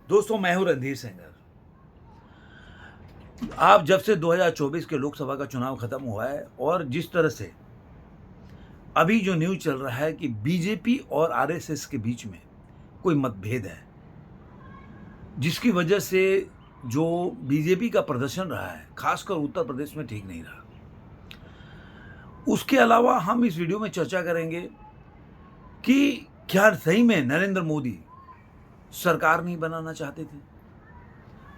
दोस्तों, मैं हूं रणधीर सेंगर। आप जब से 2024 के लोकसभा का चुनाव खत्म हुआ है और जिस तरह से अभी जो न्यूज़ चल रहा है कि बीजेपी और आरएसएस के बीच में कोई मतभेद है, जिसकी वजह से जो बीजेपी का प्रदर्शन रहा है, खासकर उत्तर प्रदेश में ठीक नहीं रहा। उसके अलावा हम इस वीडियो में चर्चा करेंगे कि क्या सही में नरेंद्र मोदी सरकार नहीं बनाना चाहते थे।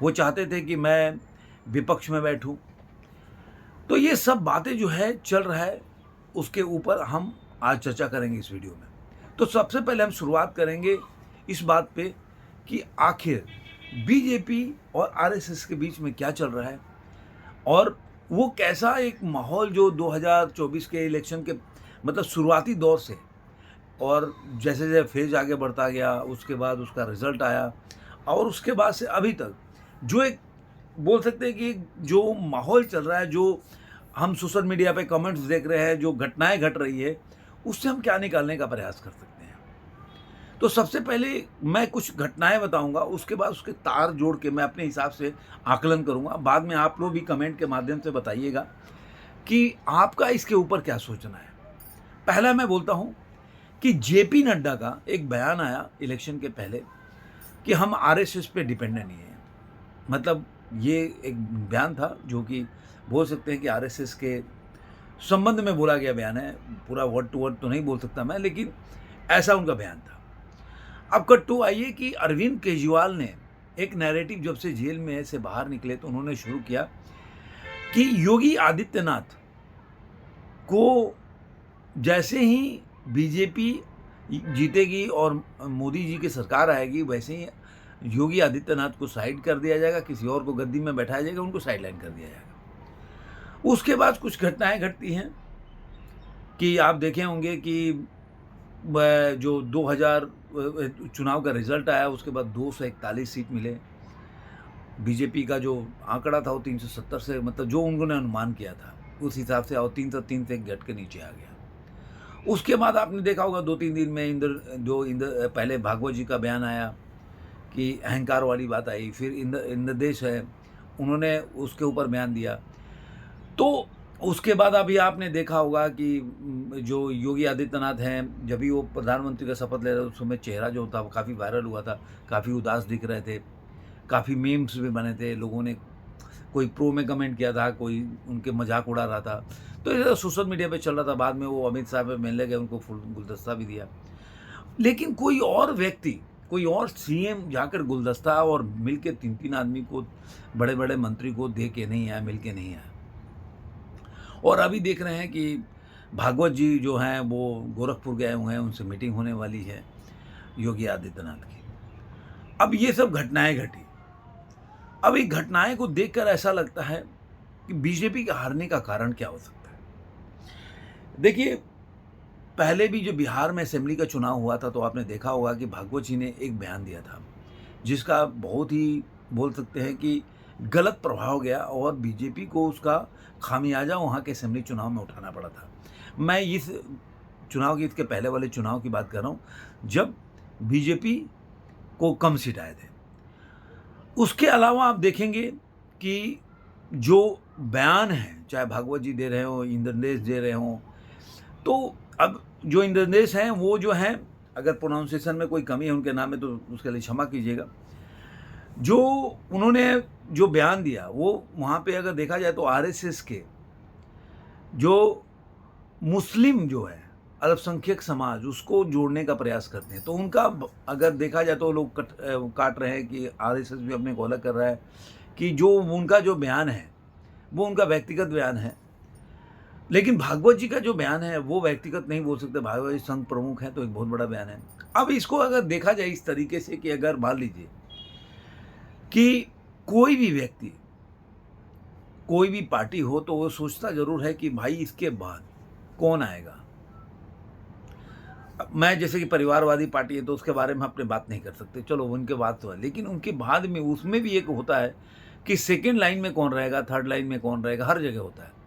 वो चाहते थे कि मैं विपक्ष में बैठूं। तो ये सब बातें जो है चल रहा है, उसके ऊपर हम आज चर्चा करेंगे इस वीडियो में। तो सबसे पहले हम शुरुआत करेंगे इस बात पे कि आखिर बीजेपी और आरएसएस के बीच में क्या चल रहा है और वो कैसा एक माहौल जो 2024 के इलेक्शन के मतलब शुरुआती दौर से और जैसे जैसे फेज आगे बढ़ता गया, उसके बाद उसका रिजल्ट आया और उसके बाद से अभी तक जो एक बोल सकते हैं कि जो माहौल चल रहा है, जो हम सोशल मीडिया पे कमेंट्स देख रहे हैं, जो घटनाएं घट रही है, उससे हम क्या निकालने का प्रयास कर सकते हैं। तो सबसे पहले मैं कुछ घटनाएं बताऊंगा, उसके बाद उसके तार जोड़ के मैं अपने हिसाब से आकलन करूंगा। बाद में आप लोग भी कमेंट के माध्यम से बताइएगा कि आपका इसके ऊपर क्या सोचना है। पहला मैं बोलता हूं कि जेपी नड्डा का एक बयान आया इलेक्शन के पहले कि हम आरएसएस पे डिपेंडेंट नहीं है। मतलब ये एक बयान था जो कि बोल सकते हैं कि आरएसएस के संबंध में बोला गया बयान है। पूरा वर्ड टू वर्ड तो नहीं बोल सकता मैं, लेकिन ऐसा उनका बयान था। अब कट टू आइए कि अरविंद केजरीवाल ने एक नैरेटिव जब से जेल में से बाहर निकले तो उन्होंने शुरू किया कि योगी आदित्यनाथ को जैसे ही बीजेपी जीतेगी और मोदी जी की सरकार आएगी, वैसे ही योगी आदित्यनाथ को साइड कर दिया जाएगा, किसी और को गद्दी में बैठाया जाएगा, उनको साइडलाइन कर दिया जाएगा। उसके बाद कुछ घटनाएं घटती हैं कि आप देखे होंगे कि जो 2000 चुनाव का रिजल्ट आया, उसके बाद 241 सीट मिले। बीजेपी का जो आंकड़ा था वो 370 से, मतलब जो उन्होंने अनुमान किया था उस हिसाब से, और 303 से घट के नीचे आ गया। उसके बाद आपने देखा होगा 2-3 दिन में पहले भागवत जी का बयान आया कि अहंकार वाली बात आई। फिर इंद्रदेश है, उन्होंने उसके ऊपर बयान दिया। तो उसके बाद अभी आपने देखा होगा कि जो योगी आदित्यनाथ हैं, जब भी वो प्रधानमंत्री का शपथ ले रहे थे, उस समय चेहरा जो था वो काफ़ी वायरल हुआ था, काफ़ी उदास दिख रहे थे, काफ़ी मीम्स भी बने थे। लोगों ने कोई प्रो में कमेंट किया था, कोई उनके मजाक उड़ा रहा था, तो ये सोशल मीडिया पे चल रहा था। बाद में वो अमित शाह पे मिलने गए, उनको फुल गुलदस्ता भी दिया। लेकिन कोई और व्यक्ति, कोई और सीएम जाकर गुलदस्ता और मिल के 3-3 आदमी को, बड़े बड़े मंत्री को दे के नहीं आया, मिल के नहीं आया। और अभी देख रहे हैं कि भागवत जी जो हैं वो गोरखपुर गए हुए हैं, उनसे मीटिंग होने वाली है योगी आदित्यनाथ की। अब ये सब घटनाएं घटी। अब ये घटनाएं को देखकर ऐसा लगता है कि बीजेपी के हारने का कारण क्या हो सकता है। देखिए, पहले भी जो बिहार में असेंबली का चुनाव हुआ था तो आपने देखा होगा कि भागवत जी ने एक बयान दिया था जिसका बहुत ही बोल सकते हैं कि गलत प्रभाव गया और बीजेपी को उसका खामियाजा वहाँ के असेंबली चुनाव में उठाना पड़ा था। मैं इस चुनाव की, इसके पहले वाले चुनाव की बात कर रहा हूँ जब बीजेपी को कम सीट आए थे। उसके अलावा आप देखेंगे कि जो बयान है, चाहे भागवत जी दे रहे हो, इंद्रदेश दे रहे हों, तो अब जो इंद्रदेश हैं वो जो हैं, अगर प्रोनाउंसिएशन में कोई कमी है उनके नाम में तो उसके लिए क्षमा कीजिएगा। जो उन्होंने जो बयान दिया वो वहाँ पे अगर देखा जाए तो आरएसएस के जो मुस्लिम जो है अल्पसंख्यक समाज, उसको जोड़ने का प्रयास करते हैं। तो उनका अगर देखा जाए तो लोग काट रहे हैं कि आरएसएस भी अपने को अलग कर रहा है, कि जो उनका जो बयान है वो उनका व्यक्तिगत बयान है। लेकिन भागवत जी का जो बयान है वो व्यक्तिगत नहीं बोल सकते, भागवत जी संघ प्रमुख हैं तो एक बहुत बड़ा बयान है। अब इसको अगर देखा जाए इस तरीके से कि अगर मान लीजिए कि कोई भी व्यक्ति, कोई भी पार्टी हो, तो वो सोचता जरूर है कि भाई इसके बाद कौन आएगा। मैं जैसे कि परिवारवादी पार्टी है तो उसके बारे में अपने बात नहीं कर सकते, चलो उनके बात तो है, लेकिन उनके बाद में उसमें भी एक होता है कि सेकेंड लाइन में कौन रहेगा, थर्ड लाइन में कौन रहेगा, हर जगह होता है।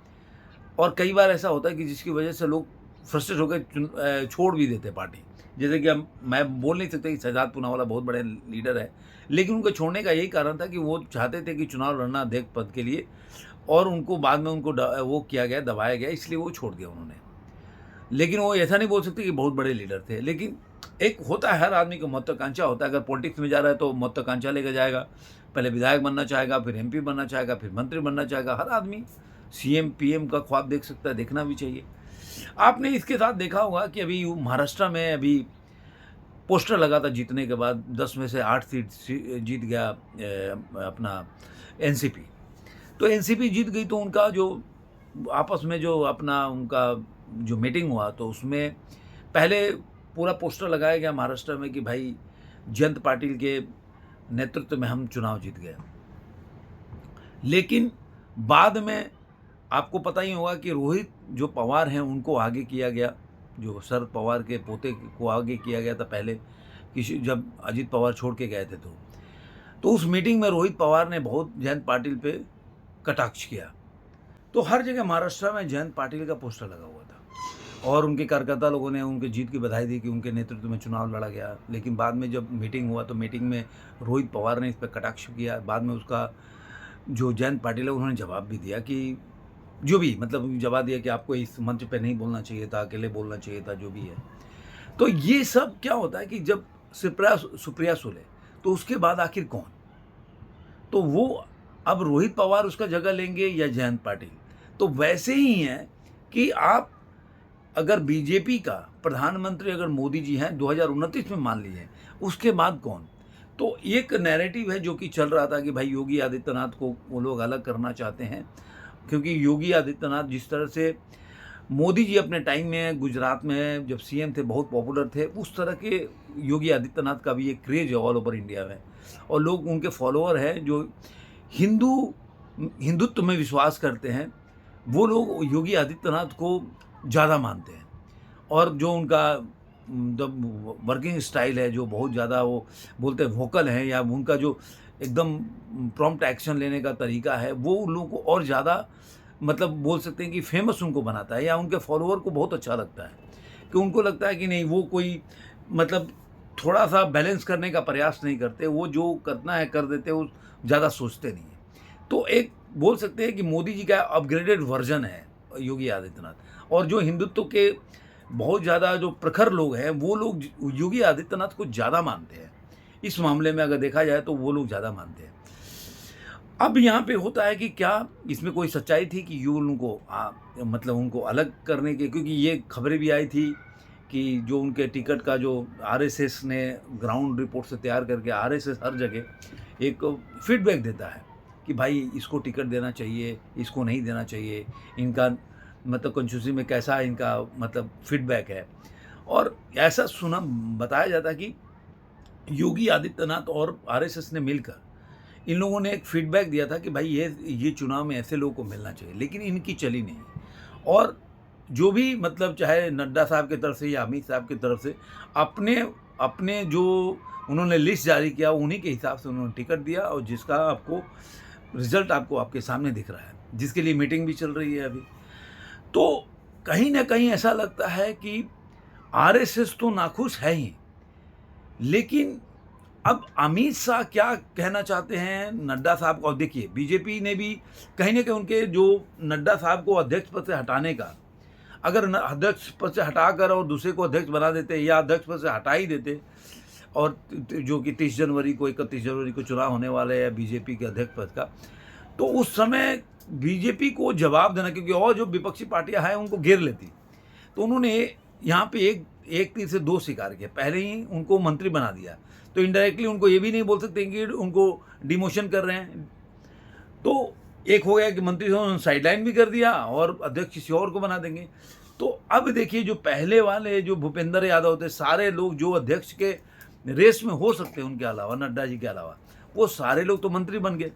और कई बार ऐसा होता है कि जिसकी वजह से लोग फ्रस्ट्रेट होकर छोड़ भी देते पार्टी, जैसे कि मैं बोल नहीं सकता कि शहजाद पूनावाला बहुत बड़े लीडर है, लेकिन उनको छोड़ने का यही कारण था कि वो चाहते थे कि चुनाव लड़ना अध्यक्ष पद के लिए, और उनको बाद में उनको वो किया गया, दबाया गया, इसलिए वो छोड़ दिया उन्होंने। लेकिन वो ऐसा नहीं बोल सकते कि बहुत बड़े लीडर थे। लेकिन एक होता है, हर आदमी को महत्वाकांक्षा होता है। अगर पॉलिटिक्स में जा रहा है तो महत्वाकांक्षा लेकर जाएगा, पहले विधायक बनना चाहेगा, फिर एमपी बनना चाहेगा, फिर मंत्री बनना चाहेगा। हर आदमी सीएम पीएम का ख्वाब देख सकता है, देखना भी चाहिए। आपने इसके साथ देखा होगा कि अभी महाराष्ट्र में अभी पोस्टर लगा था जीतने के बाद, 10 में से 8 सीट जीत गया अपना एनसीपी। तो एनसीपी जीत गई तो उनका जो आपस में जो अपना उनका जो मीटिंग हुआ, तो उसमें पहले पूरा पोस्टर लगाया गया महाराष्ट्र में कि भाई जयंत पाटिल के नेतृत्व में हम चुनाव जीत गए। लेकिन बाद में आपको पता ही होगा कि रोहित जो पवार हैं उनको आगे किया गया, जो शरद पवार के पोते को आगे किया गया था पहले, किसी जब अजीत पवार छोड़ के गए थे तो उस मीटिंग में रोहित पवार ने बहुत जयंत पाटिल पे कटाक्ष किया। तो हर जगह महाराष्ट्र में जयंत पाटिल का पोस्टर लगा हुआ था और उनके कार्यकर्ता लोगों ने उनके जीत की बधाई दी कि उनके नेतृत्व में चुनाव लड़ा गया। लेकिन बाद में जब मीटिंग हुआ तो मीटिंग में रोहित पवार ने इस पर कटाक्ष किया। बाद में उसका जो जयंत पाटिल है उन्होंने जवाब भी दिया कि जो भी मतलब जवाब दिया कि आपको इस मंच पे नहीं बोलना चाहिए था, अकेले बोलना चाहिए था, जो भी है। तो ये सब क्या होता है कि जब सुप्रिया सुले, तो उसके बाद आखिर कौन? तो वो अब रोहित पवार उसका जगह लेंगे या जयंत पाटिल? तो वैसे ही है कि आप अगर बीजेपी का प्रधानमंत्री अगर मोदी जी हैं 2029 में मान लीजिए, उसके बाद कौन? तो एक नैरेटिव है जो कि चल रहा था कि भाई योगी आदित्यनाथ को वो लोग अलग करना चाहते हैं, क्योंकि योगी आदित्यनाथ जिस तरह से मोदी जी अपने टाइम में गुजरात में जब सीएम थे बहुत पॉपुलर थे, उस तरह के योगी आदित्यनाथ का भी एक क्रेज है ऑल ओवर इंडिया में, और लोग उनके फॉलोअर हैं जो हिंदुत्व में विश्वास करते हैं, वो लोग योगी आदित्यनाथ को ज़्यादा मानते हैं। और जो उनका जब वर्किंग स्टाइल है, जो बहुत ज़्यादा वो बोलते हैं वोकल हैं, या उनका जो एकदम प्रॉम्प्ट एक्शन लेने का तरीका है, वो उन लोगों को और ज़्यादा मतलब बोल सकते हैं कि फेमस उनको बनाता है, या उनके फॉलोअर को बहुत अच्छा लगता है कि उनको लगता है कि नहीं, वो कोई मतलब थोड़ा सा बैलेंस करने का प्रयास नहीं करते, वो जो करना है कर देते, वो ज़्यादा सोचते नहीं है। तो एक बोल सकते हैं कि मोदी जी का अपग्रेडेड वर्जन है योगी आदित्यनाथ, और जो हिंदुत्व के बहुत ज़्यादा जो प्रखर लोग हैं, वो लोग योगी आदित्यनाथ को ज़्यादा मानते हैं। इस मामले में अगर देखा जाए तो वो लोग ज़्यादा मानते हैं। अब यहाँ पे होता है कि क्या इसमें कोई सच्चाई थी कि यू उनको मतलब उनको अलग करने के, क्योंकि ये खबरें भी आई थी कि जो उनके टिकट का जो आरएसएस ने ग्राउंड रिपोर्ट से तैयार करके, आरएसएस हर जगह एक फीडबैक देता है कि भाई इसको टिकट देना चाहिए, इसको नहीं देना चाहिए, इनका मतलब कंजूसी में कैसा इनका मतलब फीडबैक है। और ऐसा सुना बताया जाता है कि योगी आदित्यनाथ और आरएसएस ने मिलकर इन लोगों ने एक फीडबैक दिया था कि भाई ये चुनाव में ऐसे लोगों को मिलना चाहिए, लेकिन इनकी चली नहीं। और जो भी मतलब चाहे नड्डा साहब की तरफ से या अमित साहब की तरफ से अपने अपने जो उन्होंने लिस्ट जारी किया, उन्हीं के हिसाब से उन्होंने टिकट दिया, और जिसका आपको रिजल्ट आपको आपके सामने दिख रहा है, जिसके लिए मीटिंग भी चल रही है अभी। तो कहीं ना कहीं ऐसा लगता है कि आरएसएस तो नाखुश है ही, लेकिन अब अमित शाह क्या कहना चाहते हैं नड्डा साहब को? देखिए, बीजेपी ने भी कहीं ना कहीं उनके जो नड्डा साहब को अध्यक्ष पद से हटाने का, अगर अध्यक्ष पद से हटाकर और दूसरे को अध्यक्ष बना देते, या अध्यक्ष पद से हटा ही देते, और जो कि 31 जनवरी को चुनाव होने वाले है बीजेपी के अध्यक्ष पद का, तो उस समय बीजेपी को जवाब देना, क्योंकि और जो विपक्षी पार्टियां हैं उनको घेर लेती, तो उन्होंने यहाँ पे एक तीर से दो शिकार किया। पहले ही उनको मंत्री बना दिया, तो इनडायरेक्टली उनको ये भी नहीं बोल सकते कि उनको डिमोशन कर रहे हैं। तो एक हो गया कि मंत्री से साइडलाइन भी कर दिया और अध्यक्ष किसी और को बना देंगे। तो अब देखिए, जो पहले वाले जो भूपेंद्र यादव थे, सारे लोग जो अध्यक्ष के रेस में हो सकते हैं उनके अलावा, नड्डा जी के अलावा, वो सारे लोग तो मंत्री बन गए।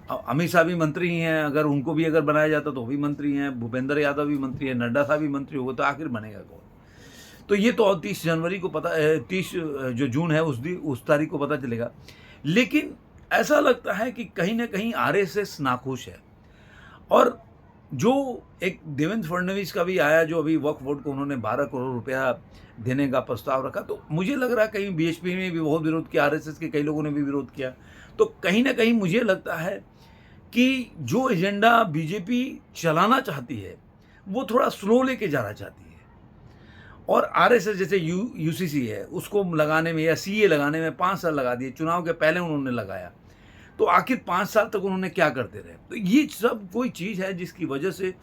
अमित शाह भी मंत्री ही हैं, अगर उनको भी अगर बनाया जाता तो भी मंत्री हैं, भूपेंद्र यादव भी मंत्री हैं, नड्डा साहब भी मंत्री हो गए, तो आखिर बनेगा कौन? तो ये तो 30 जनवरी को पता, 30 जो जून है उस तारीख को पता चलेगा। लेकिन ऐसा लगता है कि कहीं ना कहीं आरएसएस नाखुश है, और जो एक देवेंद्र फडणवीस का भी आया, जो अभी वक्फ बोर्ड को उन्होंने 12 करोड़ रुपया देने का प्रस्ताव रखा, तो मुझे लग रहा है कहीं बीएचपी ने भी बहुत विरोध किया, आरएसएस के कई लोगों ने भी विरोध किया। तो कहीं ना कहीं मुझे लगता है कि जो एजेंडा बीजेपी चलाना चाहती है वो थोड़ा स्लो लेके जाना चाहती है, और आरएसएस जैसे यूसीसी है उसको लगाने में या सीए लगाने में 5 साल लगा दिए, चुनाव के पहले उन्होंने लगाया, तो आखिर 5 साल तक उन्होंने क्या करते रहे। तो ये सब कोई चीज़ है जिसकी वजह से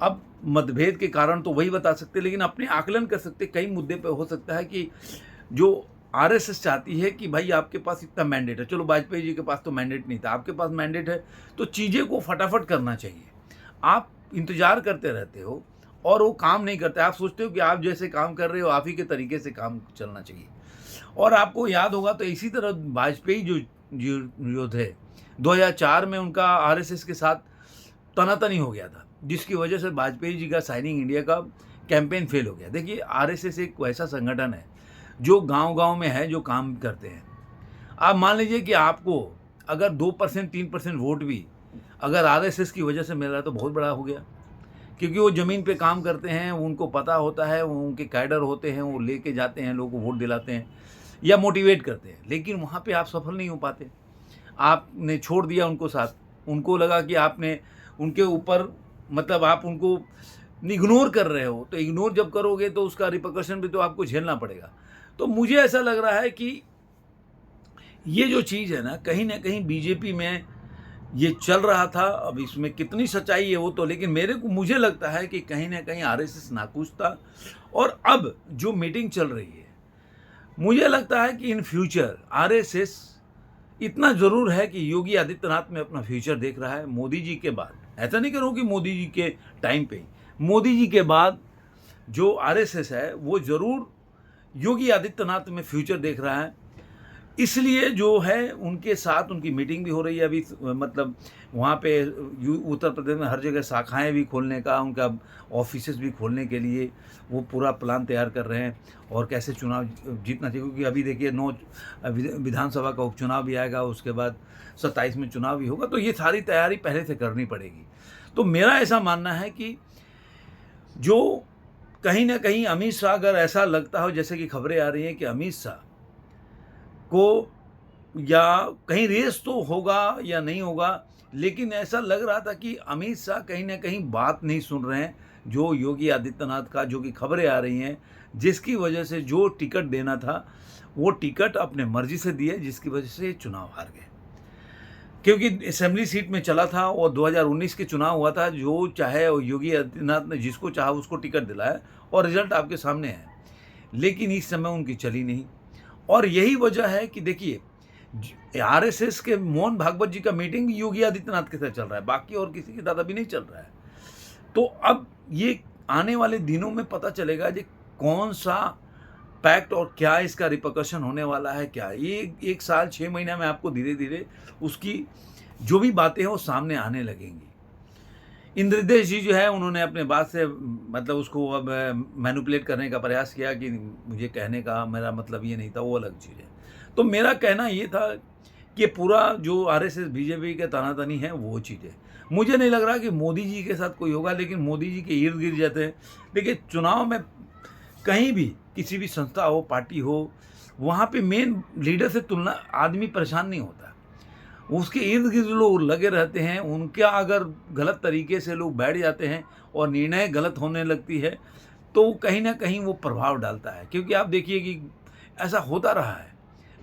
अब मतभेद के कारण तो वही बता सकते, लेकिन अपने आकलन कर सकते कई मुद्दे पे हो सकता है कि जो आरएसएस चाहती है कि भाई आपके पास इतना मैंडेट है, चलो वाजपेयी जी के पास तो मैंडेट नहीं था, आपके पास मैंडेट है तो चीज़ें को फटाफट करना चाहिए। आप इंतजार करते रहते हो और वो काम नहीं करते, आप सोचते हो कि आप जैसे काम कर रहे हो आप ही के तरीके से काम चलना चाहिए। और आपको याद होगा तो इसी तरह वाजपेयी जो थे 2004 में उनका आरएसएस के साथ तनातनी हो गया था, जिसकी वजह से वाजपेयी जी का साइनिंग इंडिया का कैंपेन फेल हो गया। देखिए आरएसएस एक ऐसा संगठन है जो गांव-गांव में है, जो काम करते हैं। आप मान लीजिए कि आपको अगर 2% 3% वोट भी अगर आरएसएस की वजह से मिल रहा है तो बहुत बड़ा हो गया, क्योंकि वो ज़मीन पे काम करते हैं, उनको पता होता है, वो उनके कैडर होते हैं, वो लेके जाते हैं, लोगों को वोट दिलाते हैं या मोटिवेट करते हैं, लेकिन वहाँ पे आप सफल नहीं हो पाते। आपने छोड़ दिया उनको साथ, उनको लगा कि आपने उनके ऊपर मतलब आप उनको इग्नोर कर रहे हो, तो इग्नोर जब करोगे तो उसका रिपरकशन भी तो आपको झेलना पड़ेगा। तो मुझे ऐसा लग रहा है कि ये जो चीज़ है ना कहीं बीजेपी में ये चल रहा था। अब इसमें कितनी सच्चाई है वो तो, लेकिन मुझे लगता है कि कहीं ना कहीं आरएसएस नाखुश था। और अब जो मीटिंग चल रही है, मुझे लगता है कि इन फ्यूचर आरएसएस इतना ज़रूर है कि योगी आदित्यनाथ में अपना फ्यूचर देख रहा है मोदी जी के बाद। ऐसा नहीं करूँ कि मोदी जी के टाइम पे, मोदी जी के बाद जो आरएसएस है वो ज़रूर योगी आदित्यनाथ में फ्यूचर देख रहा है। इसलिए जो है उनके साथ उनकी मीटिंग भी हो रही है अभी, मतलब वहाँ पे उत्तर प्रदेश में हर जगह शाखाएं भी खोलने का, उनका ऑफिसेस भी खोलने के लिए वो पूरा प्लान तैयार कर रहे हैं, और कैसे चुनाव जीतना चाहिए। क्योंकि अभी देखिए 9 विधानसभा का उपचुनाव भी आएगा, उसके बाद 27 में चुनाव भी होगा, तो ये सारी तैयारी पहले से करनी पड़ेगी। तो मेरा ऐसा मानना है कि जो कहीं ना कहीं अमित शाह, अगर ऐसा लगता हो जैसे कि खबरें आ रही हैं कि अमित शाह को या कहीं रेस तो होगा या नहीं होगा, लेकिन ऐसा लग रहा था कि अमित शाह कहीं ना कहीं बात नहीं सुन रहे हैं जो योगी आदित्यनाथ का, जो कि खबरें आ रही हैं, जिसकी वजह से जो टिकट देना था वो टिकट अपने मर्जी से दिए, जिसकी वजह से चुनाव हार गए। क्योंकि असेंबली सीट में चला था और 2019 के चुनाव हुआ था, जो चाहे योगी आदित्यनाथ ने जिसको चाहा उसको टिकट दिलाया और रिजल्ट आपके सामने है, लेकिन इस समय उनकी चली नहीं। और यही वजह है कि देखिए आरएसएस के मोहन भागवत जी का मीटिंग भी योगी आदित्यनाथ के साथ चल रहा है, बाकी और किसी के साथ अभी नहीं चल रहा है। तो अब ये आने वाले दिनों में पता चलेगा कि कौन सा पैक्ट और क्या इसका रिपरकशन होने वाला है। क्या ये 1 साल 6 महीने में आपको धीरे धीरे उसकी जो भी बातें हैं वो सामने आने लगेंगी। इंद्रदेश जी जो है उन्होंने अपने बात से मतलब उसको अब मैनिपुलेट करने का प्रयास किया कि मुझे कहने का मेरा मतलब ये नहीं था, वो अलग चीज़ है। तो मेरा कहना ये था कि पूरा जो आरएसएस बीजेपी के तनातनी है वो चीज़ है। मुझे नहीं लग रहा कि मोदी जी के साथ कोई होगा, लेकिन मोदी जी के इर्द गिर्द जाते हैं। देखिए चुनाव में कहीं भी किसी भी संस्था हो, पार्टी हो, वहाँ पे मेन लीडर से तुलना आदमी परेशान नहीं होता, उसके इर्द गिर्द लोग लगे रहते हैं। उनका अगर गलत तरीके से लोग बैठ जाते हैं और निर्णय गलत होने लगती है तो कहीं ना कहीं वो प्रभाव डालता है। क्योंकि आप देखिए कि ऐसा होता रहा है,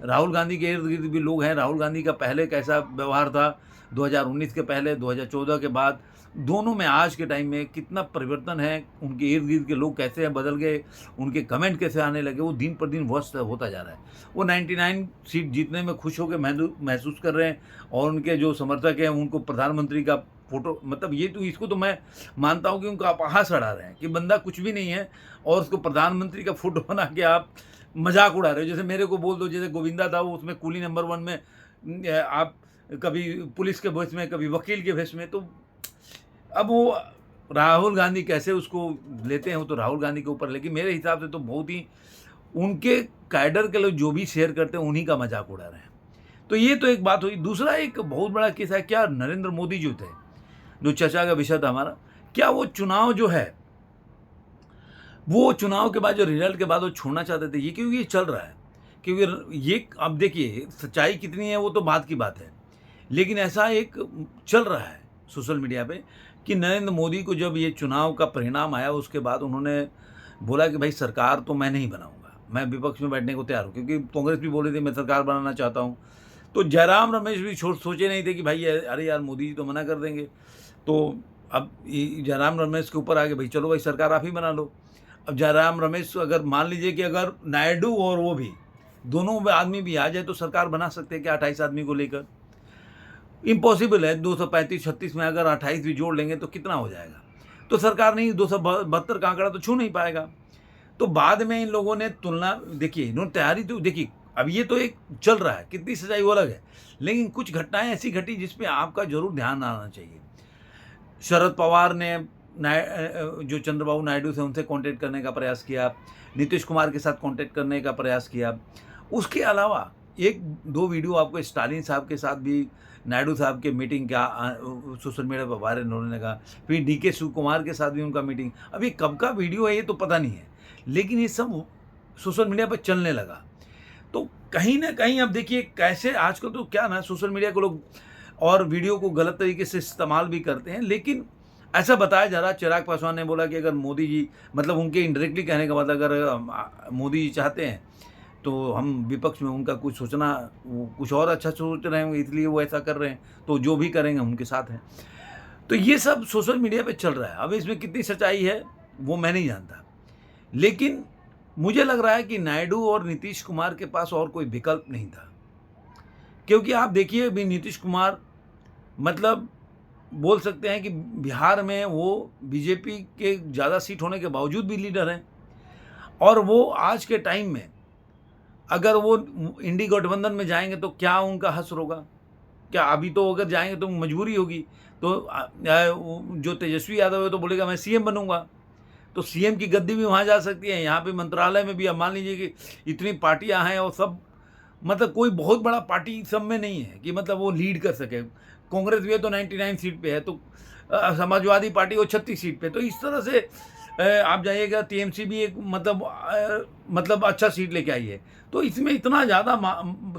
राहुल गांधी के इर्द गिर्द भी लोग हैं। राहुल गांधी का पहले कैसा व्यवहार था 2019 के पहले, 2014 के बाद, दोनों में आज के टाइम में कितना परिवर्तन है। उनके इर्द गिर्द के लोग कैसे बदल गए, उनके कमेंट कैसे आने लगे, वो दिन पर दिन वर्स्ट होता जा रहा है। वो 99 सीट जीतने में खुश होकर महसूस कर रहे हैं, और उनके जो समर्थक हैं उनको प्रधानमंत्री का फोटो, मतलब ये तो इसको तो मैं मानता हूँ कि उनका अपहास उड़ा रहे हैं कि बंदा कुछ भी नहीं है और उसको प्रधानमंत्री का फोटो बना के आप मजाक उड़ा रहे हो। जैसे मेरे को बोल दो, जैसे गोविंदा था वो उसमें कूली नंबर 1 में आप कभी पुलिस के भेष में, कभी वकील के भेष में, तो अब वो राहुल गांधी कैसे उसको लेते हैं वो तो राहुल गांधी के ऊपर। लेकिन मेरे हिसाब से तो बहुत ही उनके कैडर के लोग जो भी शेयर करते हैं उन्हीं का मजाक उड़ा रहे हैं। तो ये तो एक बात हुई। दूसरा एक बहुत बड़ा केस है, क्या नरेंद्र मोदी जो थे, जो चर्चा का विषय था हमारा, क्या वो चुनाव जो है, वो चुनाव के बाद जो रिजल्ट के बाद वो छोड़ना चाहते थे? ये क्योंकि ये चल रहा है, क्योंकि ये अब देखिए सच्चाई कितनी है वो तो बात की बात है, लेकिन ऐसा एक चल रहा है सोशल मीडिया पे कि नरेंद्र मोदी को जब ये चुनाव का परिणाम आया उसके बाद उन्होंने बोला कि भाई सरकार तो मैं नहीं बनाऊंगा, मैं विपक्ष में बैठने को तैयार हूँ, क्योंकि कांग्रेस भी बोल रही थी मैं सरकार बनाना चाहता हूँ। तो जयराम रमेश भी सोचे नहीं थे कि भाई अरे यार मोदी जी तो मना कर देंगे, तो अब जयराम रमेश के ऊपर आ गए, भाई चलो भाई सरकार आप ही बना लो। अब जयराम रमेश अगर मान लीजिए कि अगर नायडू और वो भी दोनों आदमी भी आ जाए तो सरकार बना सकते हैं क्या 28 आदमी को लेकर? इम्पॉसिबल है। 235-36 में अगर 28 भी जोड़ लेंगे तो कितना हो जाएगा? तो सरकार नहीं, 272 का आंकड़ा तो छू नहीं पाएगा। तो बाद में इन लोगों ने तुलना देखिए, इन्होंने तैयारी तो देखिए, अब ये तो एक चल रहा है, कितनी सच्चाई वो अलग है, लेकिन कुछ घटनाएं ऐसी घटी जिसपे आपका जरूर ध्यान आना चाहिए। शरद पवार ने जो चंद्रबाबू नायडू थे उनसे कांटेक्ट करने का प्रयास किया, नीतीश कुमार के साथ कांटेक्ट करने का प्रयास किया। उसके अलावा एक दो वीडियो आपको स्टालिन साहब के साथ भी नायडू साहब के मीटिंग का सोशल मीडिया पर वायरल होने लगा। फिर डीके शिव कुमार के साथ भी उनका मीटिंग, अब ये कब का वीडियो है ये तो पता नहीं है, लेकिन ये सब सोशल मीडिया पर चलने लगा। तो कहीं ना कहीं अब देखिए कैसे आजकल तो क्या ना, सोशल मीडिया को लोग और वीडियो को गलत तरीके से इस्तेमाल भी करते हैं, लेकिन ऐसा बताया जा रहा है, चिराग पासवान ने बोला कि अगर मोदी जी, मतलब उनके इनडायरेक्टली कहने का मतलब अगर मोदी जी चाहते हैं तो हम विपक्ष में उनका कुछ सोचना, वो कुछ और अच्छा सोच रहे होंगे इसलिए वो ऐसा कर रहे हैं, तो जो भी करेंगे उनके साथ हैं। तो ये सब सोशल मीडिया पे चल रहा है। अब इसमें कितनी सच्चाई है वो मैं नहीं जानता, लेकिन मुझे लग रहा है कि नायडू और नीतीश कुमार के पास और कोई विकल्प नहीं था, क्योंकि आप देखिए अभी नीतीश कुमार मतलब बोल सकते हैं कि बिहार में वो बीजेपी के ज़्यादा सीट होने के बावजूद भी लीडर हैं, और वो आज के टाइम में अगर वो इंडी गठबंधन में जाएंगे तो क्या उनका हश्र होगा? क्या अभी तो अगर जाएंगे तो मजबूरी होगी, तो जो तेजस्वी यादव है तो बोलेगा मैं सीएम बनूंगा, तो सीएम की गद्दी भी वहाँ जा सकती है। यहाँ पे मंत्रालय में भी अब मान लीजिए कि इतनी पार्टियाँ हैं और सब, मतलब कोई बहुत बड़ा पार्टी सब में नहीं है कि मतलब वो लीड कर सके। कांग्रेस भी है तो 99 सीट पे है, तो समाजवादी पार्टी वो 36 सीट पे, तो इस तरह से आप जाइएगा। टीएमसी भी एक मतलब अच्छा सीट लेके आई है, तो इसमें इतना ज़्यादा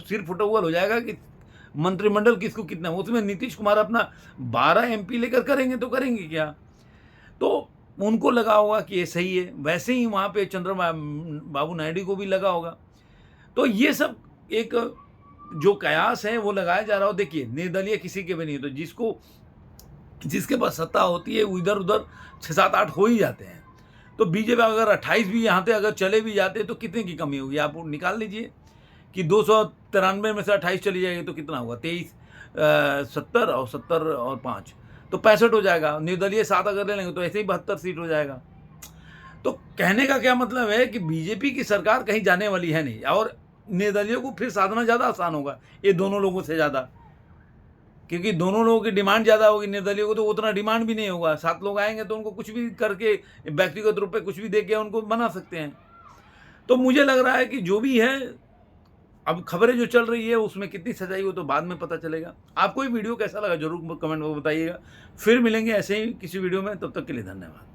सिर फुटोवर हो जाएगा कि मंत्रिमंडल किसको कितना, उसमें नीतीश कुमार अपना 12 एमपी लेकर करेंगे तो करेंगे क्या? तो उनको लगा होगा कि ये सही है, वैसे ही वहाँ पे चंद्रबाबू नायडू को भी लगा होगा। तो ये सब एक जो कयास है वो लगाया जा रहा हो। देखिए निर्दलीय किसी के भी नहीं, तो जिसके पास सत्ता होती है वो इधर उधर 6-7-8 हो ही जाते हैं। तो बीजेपी अगर 28 भी यहाँ पे अगर चले भी जाते तो कितने की कमी होगी? आप निकाल लीजिए कि 293 में से 28 चली जाएगी तो कितना होगा? 23 70 और 70 और 5 तो 65 हो जाएगा। निर्दलीय 7 अगर ले लेंगे तो ऐसे ही 72 सीट हो जाएगा। तो कहने का क्या मतलब है कि बीजेपी की सरकार कहीं जाने वाली है नहीं, और निर्दलीयों को फिर साधना ज़्यादा आसान होगा ये दोनों लोगों से ज़्यादा, क्योंकि दोनों लोगों की डिमांड ज़्यादा होगी। निर्दलीयों को तो उतना डिमांड भी नहीं होगा, 7 लोग आएंगे तो उनको कुछ भी करके व्यक्तिगत रूप पे कुछ भी दे के उनको बना सकते हैं। तो मुझे लग रहा है कि जो भी है, अब खबरें जो चल रही है उसमें कितनी सच्चाई हो तो बाद में पता चलेगा। आपको ये वीडियो कैसा लगा जरूर कमेंट में बताइएगा। फिर मिलेंगे ऐसे ही किसी वीडियो में, तब तक के लिए धन्यवाद।